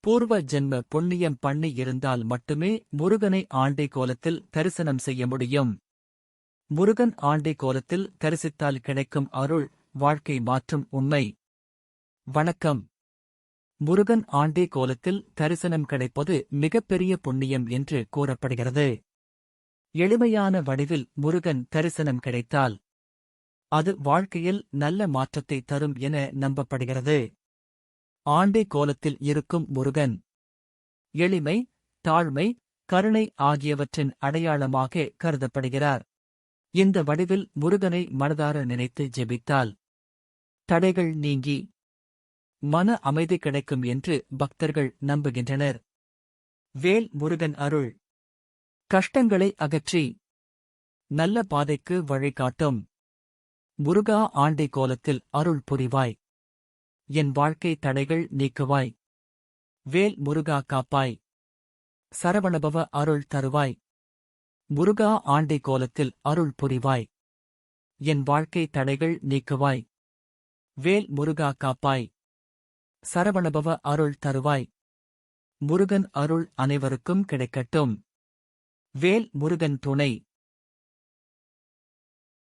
பூர்வ ஜென்ம புண்ணியம் பண்ணி இருந்தால் மட்டுமே முருகனை ஆண்டை கோலத்தில் தரிசனம் செய்ய முடியும். முருகன் ஆண்டை கோலத்தில் தரிசித்தால் கிடைக்கும் அருள், வாழ்க்கை மாற்றும் உண்மை. வணக்கம். முருகன் ஆண்டை கோலத்தில் தரிசனம் கிடைப்பது மிகப்பெரிய புண்ணியம் என்று கூறப்படுகிறது. எளிமையான வடிவில் முருகன் தரிசனம் கிடைத்தால் அது வாழ்க்கையில் நல்ல மாற்றத்தை தரும் என நம்பப்படுகிறது. ஆண்டை கோலத்தில் இருக்கும் முருகன் எளிமை, தாழ்மை, கருணை ஆகியவற்றின் அடையாளமாக கருதப்படுகிறார். இந்த வடிவில் முருகனை மனதார நினைத்து ஜெபித்தால் தடைகள் நீங்கி மன அமைதி கிடைக்கும் என்று பக்தர்கள் நம்புகின்றனர். வேல் முருகன் அருள் கஷ்டங்களை அகற்றி நல்ல பாதைக்கு வழிகாட்டும். முருகா, ஆண்டை கோலத்தில் அருள் புரிவாய். என் வாழ்க்கை தடைகள் நீக்குவாய். வேல் முருகா, காப்பாய். சரவணபவ அருள் தருவாய். முருகா, ஆண்டை கோலத்தில் அருள் புரிவாய். என் வாழ்க்கை தடைகள் நீக்குவாய். வேல் முருகா, காப்பாய். சரவணபவ அருள் தருவாய். முருகன் அருள் அனைவருக்கும் கிடைக்கட்டும். வேல் முருகன் துணை.